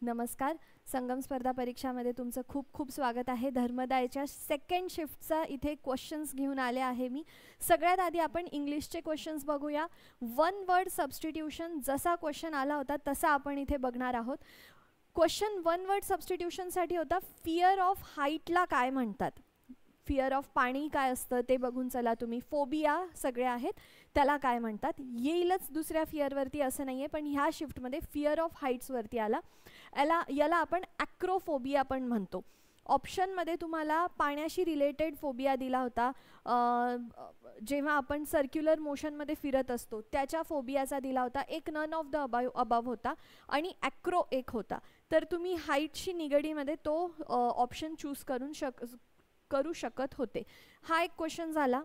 नमस्कार. संगम स्पर्धा परीक्षामध्ये तुमचं खूप खूप स्वागत आहे. धर्मदायच्या सेकंड शिफ्टचा इथे क्वेश्चन्स घेऊन आले आहे मी. सगळ्यात आधी आपण इंग्लिशचे क्वेश्चन्स बघूया. वन वर्ड सबस्टिट्यूशन जसा क्वेश्चन आला होता तसा आपण इथे बघणार आहोत. क्वेश्चन वन वर्ड सबस्टिट्यूशनसाठी होता फिअर ऑफ हाईटला काय म्हणतात. फिअर ऑफ पाणी काय असतं ते बघून चला तुम्ही. फोबिया सगळे आहेत त्याला काय म्हणतात. येईलच दुसऱ्या फिअरवरती असं नाही आहे, पण ह्या शिफ्टमध्ये फिअर ऑफ हाईट्सवरती आला. याला आपण ॲक्रोफोबिया पण म्हणतो. ऑप्शनमध्ये तुम्हाला पाण्याशी रिलेटेड फोबिया दिला होता. जेव्हा आपण सर्क्युलर मोशनमध्ये फिरत असतो त्याच्या फोबियाचा दिला होता. एक नन ऑफ द अबव होता आणि ॲक्रो एक होता. तर तुम्ही हाईटशी निगडीमध्ये तो ऑप्शन चूज करू शकत होते. हा एक क्वेश्चन झाला.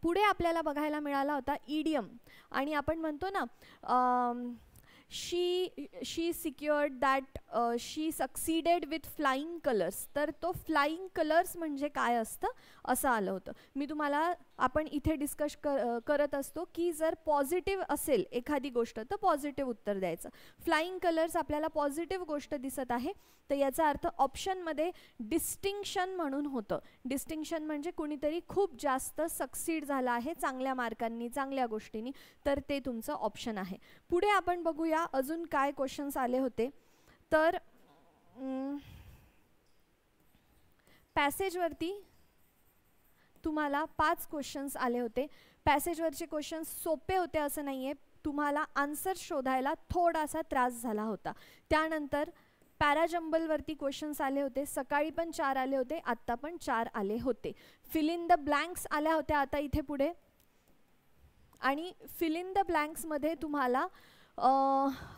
पुढे आपल्याला बघायला मिळाला होता इडियम. आणि आपण म्हणतो ना she secured that she succeeded with flying colours. तर तो फ्लाइंग कलर्स म्हणजे काय असतं असं आलं होतं. मी तुम्हाला आपण इथे डिस्कस करत असतो की जर पॉझिटिव्ह असेल एखादी गोष्ट तर पॉझिटिव्ह उत्तर द्यायचं. फ्लाइंग कलर्स आपल्याला पॉझिटिव्ह गोष्ट दिसत आहे तर याचा अर्थ ऑप्शनमध्ये डिस्टिंक्शन म्हणून होतं. डिस्टिंक्शन म्हणजे कुणीतरी खूप जास्त सक्सीड झालं आहे चांगल्या मार्कांनी चांगल्या गोष्टींनी, तर ते तुमचं ऑप्शन आहे. पुढे आपण बघूया अजून काय क्वेश्चन्स आले होते. तर पॅसेजवरती तुम्हाला 5 क्वेश्चन्स आले होते. पॅसेजवरचे क्वेश्चन्स सोपे होते असं नाही आहे, तुम्हाला आन्सर शोधायला थोडासा त्रास झाला होता. त्यानंतर पॅराजंबलवरती क्वेश्चन्स आले होते. सकाळी पण 4 आले होते, आत्ता पण 4 आले होते. फिल इन द ब्लँक्स आल्या होत्या आता इथे पुढे. आणि फिल इन द ब्लँक्समध्ये तुम्हाला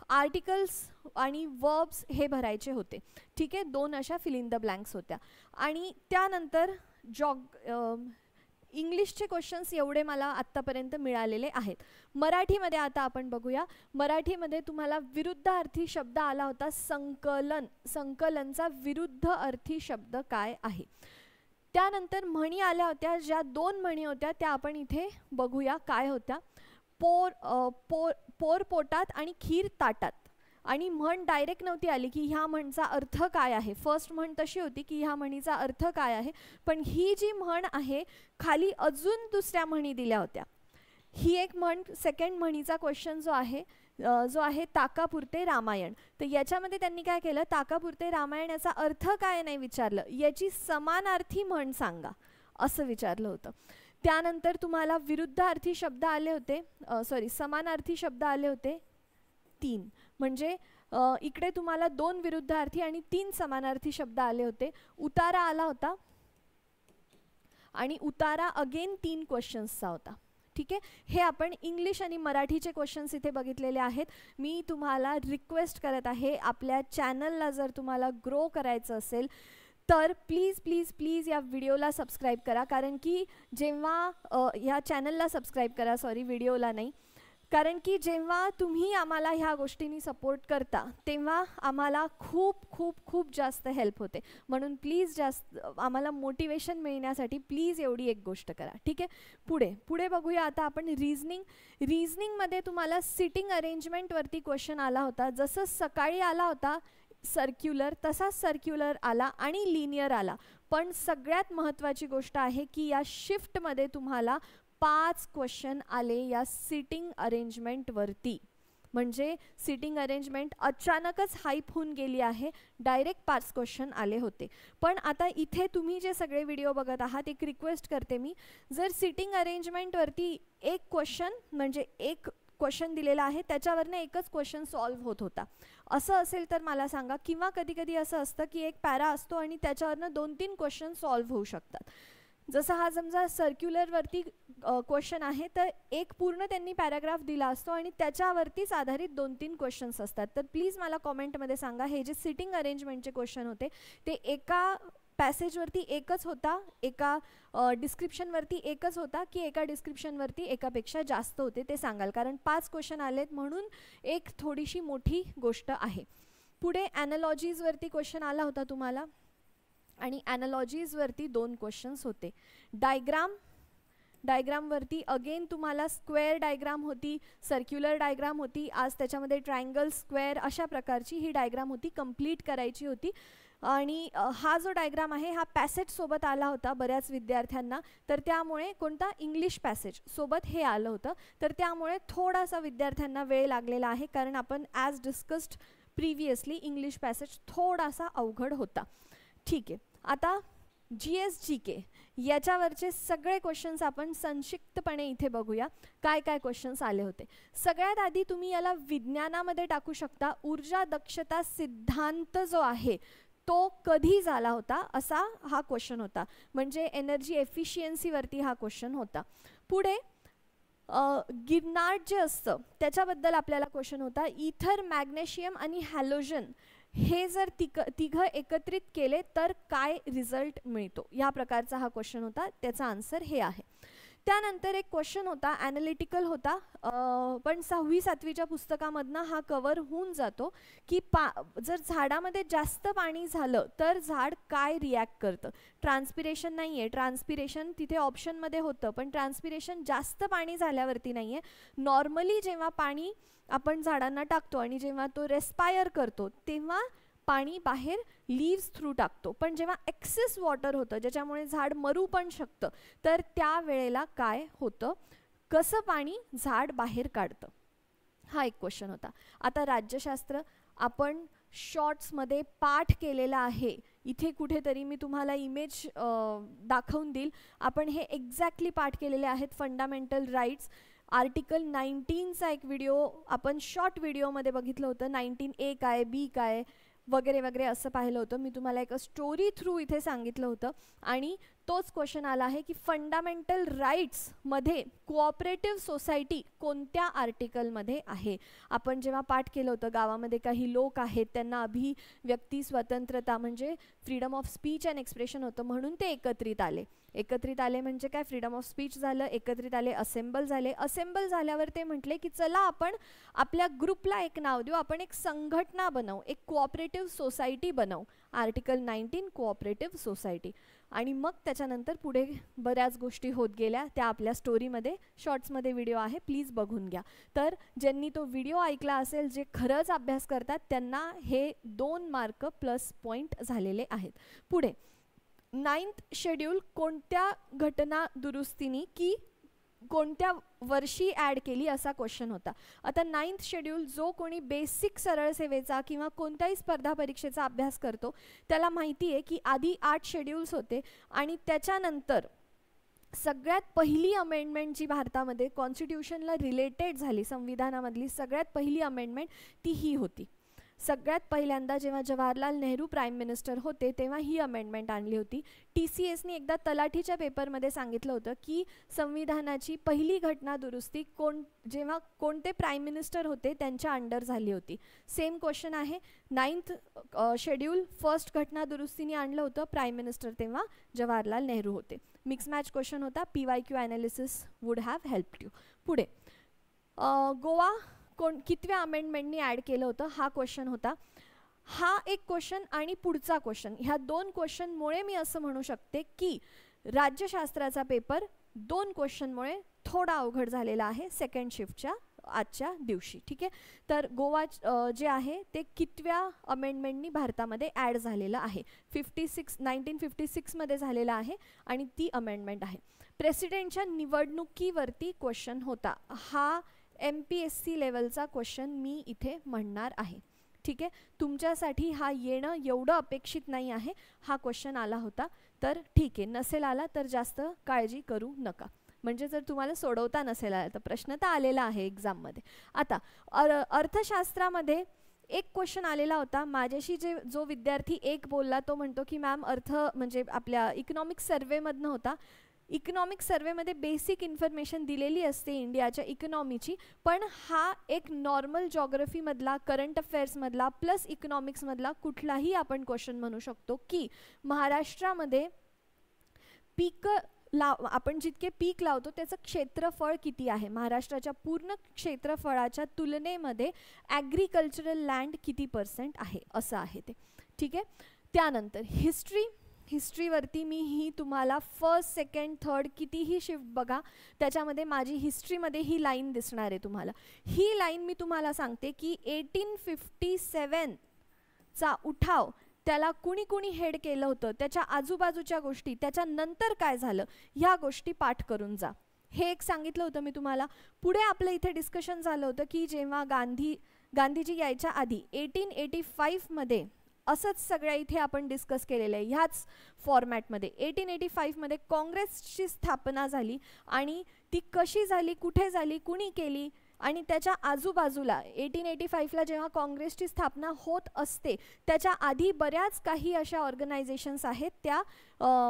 आर्टिकल्स आणि वर्ब्स हे भरायचे होते. ठीक आहे, 2 अशा फिल इन द ब्लँक्स होत्या. आणि त्यानंतर इंग्लिशचे क्वेश्चन्स एवढे मला आत्तापर्यंत मिळालेले आहेत. मराठीमध्ये आता आपण बघूया. मराठीमध्ये तुम्हाला विरुद्धार्थी शब्द आला होता संकलन. संकलनचा विरुद्ध अर्थी शब्द काय आहे. त्यानंतर म्हणी आल्या होत्या. ज्या 2 म्हणी होत्या त्या आपण इथे बघूया काय होत्या. पोर पोटात आणि खीर ताटात. आणि म्हण डायरेक्ट नव्हती आली की ह्या म्हणचा अर्थ काय आहे. फर्स्ट म्हण तशी होती की ह्या म्हणीचा अर्थ काय आहे, पण ही जी म्हण आहे खाली अजून दुसऱ्या म्हणी दिल्या होत्या. ही एक म्हण सेकंड म्हणीचा क्वेश्चन जो आहे ताकापुरते रामायण. तर याच्यामध्ये त्यांनी काय केलं, ताकापुरते रामायण याचा अर्थ काय नाही विचारलं, याची समानार्थी म्हण सांगा असं विचारलं होतं. त्यानंतर तुम्हाला विरुद्धार्थी शब्द आले होते, समानार्थी शब्द आले होते 3. म्हणजे इकडे तुम्हाला 2 विरुद्धार्थी आणि 3 समानार्थी शब्द आले होते. उतारा आला होता आणि उतारा अगेन 3 क्वेश्चन्सचा होता. ठीक आहे, हे आपण इंग्लिश आणि मराठीचे क्वेश्चन्स इथे बघितलेले आहेत. मी तुम्हाला रिक्वेस्ट करत आहे, आपल्या चॅनलला जर तुम्हाला ग्रो करायचं असेल तर प्लीज प्लीज प्लीज या व्हिडिओला सबस्क्राईब करा. कारण की जेव्हा ह्या चॅनलला सबस्क्राईब करा, व्हिडिओला नाही. कारण की जेव्हा तुम्ही आम्हाला ह्या गोष्टींनी सपोर्ट करता तेव्हा आम्हाला खूप खूप खूप जास्त हेल्प होते. म्हणून प्लीज जास्त आम्हाला मोटिवेशन मिळण्यासाठी प्लीज एवढी एक गोष्ट करा. ठीक आहे, पुढे बघूया आता आपण रिझनिंग. रिझनिंगमध्ये तुम्हाला सिटिंग अरेंजमेंटवरती क्वेश्चन आला होता. जसं सकाळी आला होता सर्क्युलर तसाच सर्क्युलर आला आणि लिनियर आला. पण सगळ्यात महत्त्वाची गोष्ट आहे की या शिफ्टमध्ये तुम्हाला 5 क्वेश्चन आले या सिटिंग अरेंजमेंटवरती. म्हणजे सिटिंग अरेंजमेंट अचानकच हाईप होऊन गेली आहे, डायरेक्ट 5 क्वेश्चन आले होते. पण आता इथे तुम्ही जे सगळे व्हिडिओ बघत आहात एक रिक्वेस्ट करते मी, जर सिटिंग अरेंजमेंटवरती एक क्वेश्चन म्हणजे एक क्वेश्चन दिलेला आहे त्याच्यावरनं एकच क्वेश्चन सॉल्व्ह होत होता असं असेल तर मला सांगा. किंवा कधी कधी असं असतं की एक पॅरा असतो आणि त्याच्यावरनं 2-3 क्वेश्चन सॉल्व्ह होऊ शकतात. जसं हा समजा सर्क्युलरवरती क्वेश्चन आहे तर एक पूर्ण त्यांनी पॅराग्राफ दिला असतो आणि त्याच्यावरतीच आधारित 2-3 क्वेश्चन्स असतात. तर प्लीज मला कॉमेंटमध्ये सांगा, हे जे सिटिंग अरेंजमेंटचे क्वेश्चन होते ते एका पॅसेजवरती एकच होता, एका डिस्क्रिप्शनवरती एकच होता, की एका डिस्क्रिप्शनवरती एकापेक्षा जास्त होते ते सांगाल. कारण 5 क्वेश्चन आलेत म्हणून एक थोडीशी मोठी गोष्ट आहे. पुढे ॲनालॉजीजवरती क्वेश्चन आला होता तुम्हाला आणि ॲनालॉजीजवरती 2 क्वेश्चन्स होते. डायग्रामवरती अगेन तुम्हाला स्क्वेअर डायग्राम होती, सर्क्युलर डायग्राम होती, आज त्याच्यामध्ये ट्रायंगल, स्क्वेअर अशा प्रकारची ही डायग्राम होती, कंप्लीट करायची होती. आणि हा जो डायग्राम आहे हा पॅसेज सोबत आला होता बऱ्याच विद्यार्थ्यांना, तर त्यामुळे कोणता इंग्लिश पॅसेज सोबत हे आलं होतं, तर त्यामुळे थोडासा विद्यार्थ्यांना वेळ लागलेला आहे, कारण आपण as discussed previously English passage थोडासा अवघड होता. ठीक आहे, आता GS/GK याच्यावरचे सगळे क्वेश्चन्स आपण संक्षिप्तपणे इथे बघूया काय काय क्वेश्चन्स आले होते. सगळ्यात आधी तुम्ही याला विज्ञानामध्ये टाकू शकता. ऊर्जा दक्षता सिद्धांत जो आहे तो कधी झाला होता असा हा क्वेश्चन होता, म्हणजे एनर्जी एफिशियन्सीवरती हा क्वेश्चन होता. पुढे गिरनाट जे असतं त्याच्याबद्दल आपल्याला क्वेश्चन होता. इथर, मॅग्नेशियम आणि हॅलोजन हे जर तिघं एकत्रित केले तर काय रिझल्ट मिळतो, या प्रकारचा हा क्वेश्चन होता. त्याचा आन्सर हे आहे. त्यानंतर एक क्वेश्चन होता, ॲनालिटिकल होता, पण 6वी-7वीच्या पुस्तकामधनं हा कवर होऊन जातो की जर झाडामध्ये जास्त पाणी झालं तर झाड काय रिॲक्ट करतं. ट्रान्सपिरेशन नाही आहे, ट्रान्सपिरेशन तिथे ऑप्शनमध्ये होतं, पण ट्रान्सपिरेशन जास्त पाणी झाल्यावरती नाही आहे. नॉर्मली जेव्हा पाणी आपण झाडांना टाकतो आणि जेव्हा तो रेस्पायर करतो तेव्हा पाणी बाहेर लीव्स थ्रू टाकतो, पण जेव्हा एक्सेस वॉटर होतं ज्याच्यामुळे झाड मरू पण शकतं, तर त्यावेळेला काय होतं, कसं पाणी झाड बाहेर काढतं, हा एक क्वेश्चन होता. आता राज्यशास्त्र आपण शॉर्ट्समध्ये पाठ केलेला आहे, इथे कुठेतरी मी तुम्हाला इमेज दाखवून देईल. आपण हे एक्झॅक्टली पाठ केलेले आहेत. फंडामेंटल राईट्स, आर्टिकल 19चा एक व्हिडिओ आपण शॉर्ट व्हिडिओमध्ये बघितलं होतं. 19A काय, बी काय वगैरे वगैरे असं पाहिलं होतं. मी तुम्हाला एक स्टोरी थ्रू इथे सांगितलं होतं आणि तोच क्वेश्चन आला आहे की फंडामेंटल राईट्समध्ये कोऑपरेटिव्ह सोसायटी कोणत्या आर्टिकलमध्ये आहे. आपण जेव्हा पाठ केलं होतं गावामध्ये काही लोक आहेत त्यांना अभिव्यक्ती स्वतंत्रता म्हणजे freedom of speech and expression होतं, म्हणून ते एकत्रित आले. एकत्रित आले म्हणजे काय, फ्रीडम ऑफ स्पीच झालं, एकत्रित आले, असेंबल झाले. असेंबल झाल्यावर ते म्हटले की चला आपण आपल्या ग्रुपला एक नाव देऊ, आपण एक संघटना बनवू, एक कोऑपरेटिव्ह सोसायटी बनवू. Article 19 cooperative society. आणि मग त्याच्यानंतर पुढे बऱ्याच गोष्टी होत गेल्या, त्या आपल्या स्टोरीमध्ये शॉर्ट्समध्ये व्हिडिओ आहे, प्लीज बघून घ्या. तर ज्यांनी तो व्हिडिओ ऐकला असेल, जे खरंच अभ्यास करतात त्यांना हे 2 मार्क प्लस पॉईंट झालेले आहेत. पुढे 9th शेड्यूल कोणत्या घटना दुरुस्तीनी की कोणत्या वर्षी ॲड केली असा क्वेश्चन होता. आता 9th शेड्यूल जो कोणी बेसिक सरळ सेवेचा किंवा कोणत्याही स्पर्धा परीक्षेचा अभ्यास करतो त्याला माहिती आहे की आधी 8 शेड्यूल्स होते आणि त्याच्यानंतर सगळ्यात पहिली अमेंडमेंट जी भारतामध्ये कॉन्स्टिट्यूशनला रिलेटेड झाली, संविधानामधली सगळ्यात पहिली अमेंडमेंट ती ही होती. सगळ्यात पहिल्यांदा जेव्हा जवाहरलाल नेहरू प्राईम मिनिस्टर होते तेव्हा ही अमेंडमेंट आणली होती. TCSने एकदा तलाठीच्या पेपरमध्ये सांगितलं होतं की संविधानाची पहिली घटना दुरुस्ती जेव्हा कोणते प्राईम मिनिस्टर होते त्यांच्या अंडर झाली होती. सेम क्वेश्चन आहे. 9th शेड्यूल फर्स्ट घटना दुरुस्तीने आणलं होतं, प्राईम मिनिस्टर तेव्हा जवाहरलाल नेहरू होते. मिक्स मॅच क्वेश्चन होता. PYQ analysis would have helped you. पुढे गोवा कितव्या अमेंडमेंटनी ॲड केलं होतं हा क्वेश्चन होता. हा एक क्वेश्चन आणि पुढचा क्वेश्चन, ह्या 2 क्वेश्चनमुळे मी असं म्हणू शकते की राज्यशास्त्राचा पेपर 2 क्वेश्चनमुळे थोडा अवघड झालेला आहे सेकंड शिफ्टच्या आजच्या दिवशी. ठीक आहे, तर गोवा जे आहे ते कितव्या अमेंडमेंटनी भारतामध्ये ॲड झालेलं आहे. 1956 मध्ये झालेलं आहे आणि ती अमेंडमेंट आहे. प्रेसिडेंटच्या निवडणुकीवरती क्वेश्चन होता. हा MPSC लेवलचा क्वेश्चन मी इथे म्हणणार आहे. ठीक आहे, तुमच्यासाठी हा येणं एवढं अपेक्षित नाही आहे. हा क्वेश्चन आला होता तर ठीक आहे, नसेल आला तर जास्त काळजी करू नका. म्हणजे जर तुम्हाला सोडवता नसेल आला तर प्रश्न तर आलेला आहे एक्झाममध्ये. आता अर्थशास्त्रामध्ये एक क्वेश्चन आलेला होता. माझ्याशी जो विद्यार्थी एक बोलला तो म्हणतो की मॅम अर्थ म्हणजे आपल्या इकॉनॉमिक सर्वेमधनं होता. इकॉनॉमिक सर्वेमध्ये बेसिक इन्फॉर्मेशन दिलेली असते इंडियाच्या इकॉनॉमीची, पण हा एक नॉर्मल जॉग्रफीमधला, करंट अफेअर्समधला प्लस इकॉनॉमिक्समधला कुठलाही आपण क्वेश्चन म्हणू शकतो की महाराष्ट्रामध्ये आपण जितके पीक लावतो त्याचं क्षेत्रफळ किती आहे, महाराष्ट्राच्या पूर्ण क्षेत्रफळाच्या तुलनेमध्ये ॲग्रिकल्चरल लँड किती % आहे, असं आहे ते. ठीक आहे, त्यानंतर हिस्ट्री हिस्ट्रीवरती मी ही तुम्हाला फर्स्ट सेकंड थर्ड कितीही शिफ्ट बघा त्याच्यामध्ये माझी हिस्ट्रीमध्ये ही लाईन दिसणार आहे तुम्हाला. ही लाईन मी तुम्हाला सांगते की 1857 चा उठाव त्याला कुणी कुणी हेड केलं होतं, त्याच्या आजूबाजूच्या गोष्टी, त्याच्यानंतर काय झालं, ह्या गोष्टी पाठ करून जा. हे एक सांगितलं होतं मी तुम्हाला. पुढे आपलं इथे डिस्कशन झालं होतं की जेव्हा गांधीजी यायच्या आधी 1885 मध्ये असंच सगळ्या इथे आपण डिस्कस केलेलं आहे ह्याच फॉर्मॅटमध्ये. 1885 मध्ये काँग्रेसची स्थापना झाली आणि ती कशी झाली, कुठे झाली, कुणी केली, आणि त्याच्या आजूबाजूला 1885ला जेव्हा काँग्रेसची स्थापना होत असते त्याच्या आधी बऱ्याच काही अशा ऑर्गनायझेशन्स आहेत त्या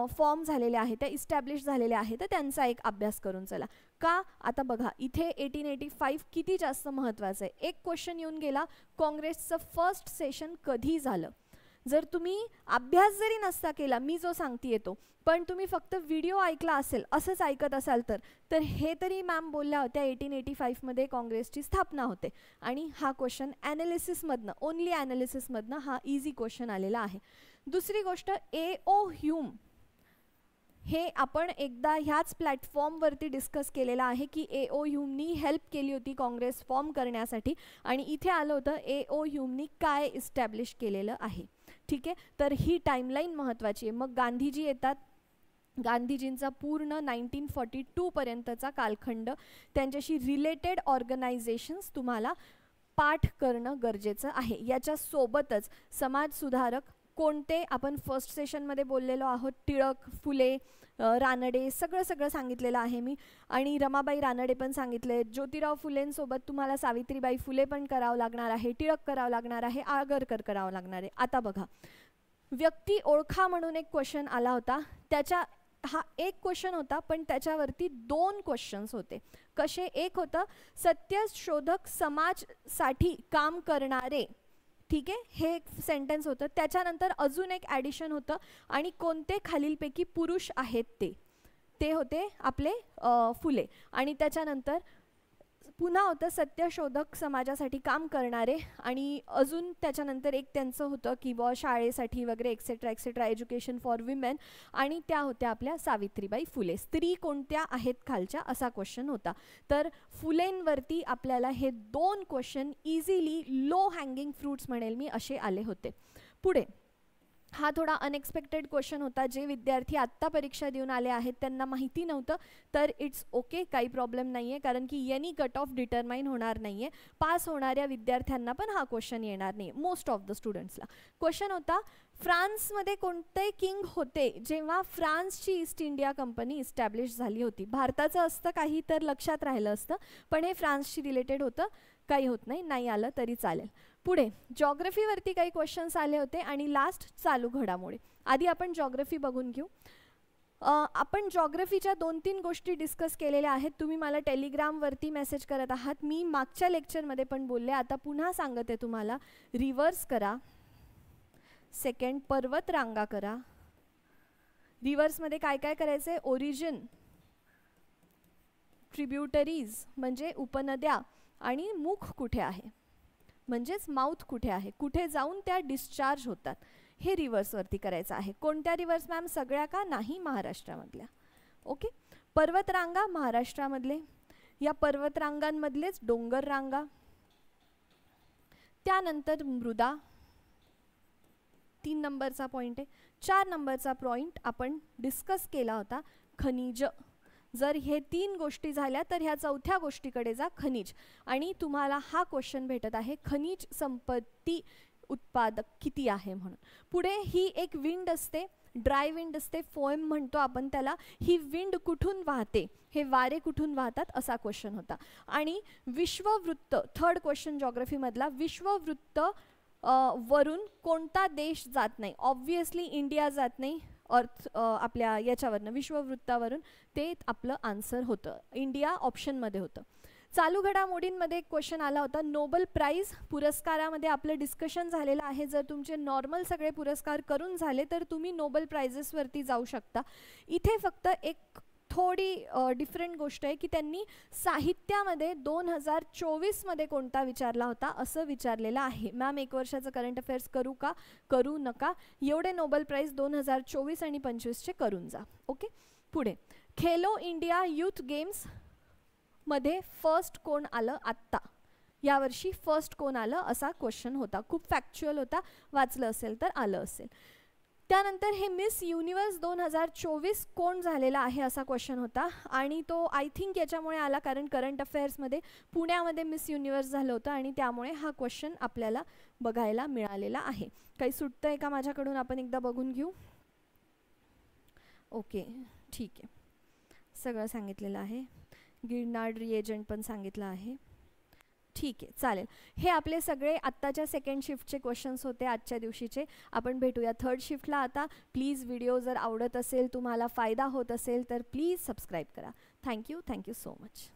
फॉर्म झालेल्या आहेत, त्या इस्टॅब्लिश झालेल्या आहेत. तर त्यांचा एक अभ्यास करून चला. का आता बघा इथे 1885 किती जास्त महत्त्वाचं आहे. एक क्वेश्चन येऊन गेला, काँग्रेसचं फर्स्ट सेशन कधी झालं. जर तुम्ही अभ्यास जरी नसता केला, मी जो सांगते येतो, पण तुम्ही फक्त व्हिडिओ ऐकला असेल, असंच ऐकत असाल तर हे तरी मॅम बोलल्या होत्या 1885 मध्ये काँग्रेसची स्थापना होते. आणि हा क्वेश्चन ॲनालिसिसमधनं, ओनली ॲनालिसिसमधनं हा इझी क्वेश्चन आलेला आहे. दुसरी गोष्ट, A.O. ह्यूम हे आपण एकदा ह्याच प्लॅटफॉर्मवरती डिस्कस केलेलं आहे की A.O. ह्यूमनी हेल्प केली होती काँग्रेस फॉर्म करण्यासाठी, आणि इथे आलं होतं A.O. ह्यूमनी काय इस्टॅब्लिश केलेलं आहे. ठीक आहे, तर ही टाईमलाईन महत्त्वाची आहे. मग गांधीजी येतात, गांधीजींचा पूर्ण 1942 पर्यंतचा कालखंड, त्यांच्याशी रिलेटेड ऑर्गनायझेशन्स तुम्हाला पाठ करणं गरजेचं आहे. याच्यासोबतच समाजसुधारक कोणते आपण फर्स्ट सेशनमध्ये बोललेलो आहोत, टिळक, फुले, रानडे, सगळं सांगितलेलं आहे मी. आणि रमाबाई रानडे पण सांगितले. ज्योतिराव फुलेंसोबत तुम्हाला सावित्रीबाई फुले पण करावं लागणार आहे, टिळक करावं लागणार आहे, आगरकर करावं लागणार आहे. आता बघा, व्यक्ती ओळखा म्हणून एक क्वेश्चन आला होता. त्याच्या हा एक क्वेश्चन होता पण त्याच्यावरती 2 क्वेश्चन्स होते. कसे? एक होतं सत्यशोधक समाजसाठी काम करणारे, ठीक आहे, हे एक सेंटेन्स होतं. त्याच्यानंतर अजून एक ॲडिशन होतं, आणि कोणते खालीलपैकी पुरुष आहेत ते होते आपले फुले. आणि त्याच्यानंतर पुन्हा होतं सत्यशोधक समाजासाठी काम करणारे, आणि अजून त्याच्यानंतर एक त्यांचं होतं की बुवा शाळेसाठी वगैरे etcetera etcetera, education for women, आणि त्या होत्या आपल्या सावित्रीबाई फुले. स्त्री कोणत्या आहेत खालच्या, असा क्वेश्चन होता. तर फुलेंवरती आपल्याला हे 2 question easily, low hanging fruits म्हणेल मी, असे आले होते. पुढे हा थोडा अनएक्सपेक्टेड क्वेश्चन होता. जे विद्यार्थी आत्ता परीक्षा देऊन आले आहेत त्यांना माहिती नव्हतं, तर इट्स ओके, काही प्रॉब्लेम नाही आहे, कारण की यांनी कट ऑफ डिटरमाइन होणार नाही आहे. पास होणाऱ्या विद्यार्थ्यांना पण हा क्वेश्चन येणार नाही, मोस्ट ऑफ द स्टुडंट्सला. क्वेश्चन होता, फ्रान्समध्ये कोणते किंग होते जेव्हा फ्रान्सची ईस्ट इंडिया कंपनी इस्टॅब्लिश झाली होती. भारताचं असतं काही तर लक्षात राहिलं असतं, पण हे फ्रान्सशी रिलेटेड होतं. काही होत नाही, नाही आलं तरी चालेल. पुढे जॉग्रफीवरती काही क्वेश्चन्स आले होते, आणि लास्ट चालू घडामोडी. आधी आपण जॉग्रफी बघून घेऊ. आपण जॉग्रफीच्या 2-3 गोष्टी डिस्कस केलेल्या आहेत. तुम्ही मला टेलिग्रामवरती मेसेज करत आहात. मी मागच्या लेक्चरमध्ये पण बोलले, आता पुन्हा सांगते तुम्हाला. रिव्हर्स करा. सेकंड, पर्वत रांगा करा. रिव्हर्समध्ये काय काय करायचं आहे? ओरिजिन, ट्रिब्युटरीज म्हणजे उपनद्या, आणि मुख कुठे आहे म्हणजेच माउथ कुठे आहे, कुठे जाऊन त्या डिस्चार्ज होतात, हे रिव्हर्सवरती करायचं आहे. कोणत्या रिव्हर्स मॅम? सगळ्या का? नाही, महाराष्ट्रामधल्या. ओके, पर्वतरांगा महाराष्ट्रामधले, या पर्वतरांगांमधलेच डोंगर रांगा. त्यानंतर मृदा, 3 नंबरचा पॉईंट आहे. 4 नंबरचा पॉईंट आपण डिस्कस केला होता, खनिज. जर हे 3 गोष्टी झाल्या तर ह्या 4थ्या गोष्टीकडे जा, खनिज. आणि तुम्हाला हा क्वेश्चन भेटत आहे, खनिज संपत्ती उत्पादक किती आहे म्हणून. पुढे ही एक विंड असते, ड्राय विंड असते, फोएम म्हणतो आपण त्याला. ही विंड कुठून वाहते, हे वारे कुठून वाहतात, असा क्वेश्चन होता. आणि विश्ववृत्त, 3rd क्वेश्चन जॉग्रफीमधला, विश्ववृत्त वरून कोणता देश जात नाही. ऑब्व्हियसली इंडिया जात नाही, आपल्या याच्यावरनं विश्ववृत्तावरून, ते आपलं आन्सर होतं. इंडिया ऑप्शनमध्ये होतं. चालू घडामोडींमध्ये एक क्वेश्चन आला होता, नोबेल प्राइज पुरस्कारामध्ये आपलं डिस्कशन झालेलं आहे. जर तुमचे नॉर्मल सगळे पुरस्कार करून झाले तर तुम्ही नोबेल प्राइजेसवरती जाऊ शकता. इथे फक्त एक थोडी डिफरंट गोष्ट आहे की त्यांनी साहित्यामध्ये 2024मध्ये कोणता विचारला होता असं विचारलेलं आहे. मॅम 1 वर्षाचं करंट अफेअर्स करू का, करू नका, एवढे नोबेल प्राईज 2024 आणि 25चे करून जा. ओके, पुढे खेलो इंडिया यूथ गेम्स मध्ये फर्स्ट कोण आलं आत्ता, यावर्षी फर्स्ट कोण आलं असा क्वेश्चन होता. खूप फॅक्च्युअल होता, वाचलं असेल तर आलं असेल. त्यानंतर हे मिस युनिवर्स 2024 कोण झालेला आहे असा क्वेश्चन होता आणि तो आय थिंक याच्यामुळे आला कारण करंट अफेअर्समध्ये पुण्यामध्ये मिस युनिवर्स झालं होतं आणि त्यामुळे हा क्वेश्चन आपल्याला बघायला मिळालेला आहे. काही सुटतं आहे का माझ्याकडून, आपण एकदा बघून घेऊ. ओके, ठीक आहे, सगळं सांगितलेलं आहे. गिरनार्ड रिएजंट पण सांगितलं आहे. ठीक आहे, चालेल. हे आपले सगळे आत्ताच्या सेकंड शिफ्टचे क्वेश्चन्स होते आजच्या दिवशीचे. आपण भेटूया थर्ड शिफ्टला आता. प्लीज व्हिडिओ जर आवडत असेल, तुम्हाला फायदा होत असेल तर प्लीज सबस्क्राईब करा. Thank you so much.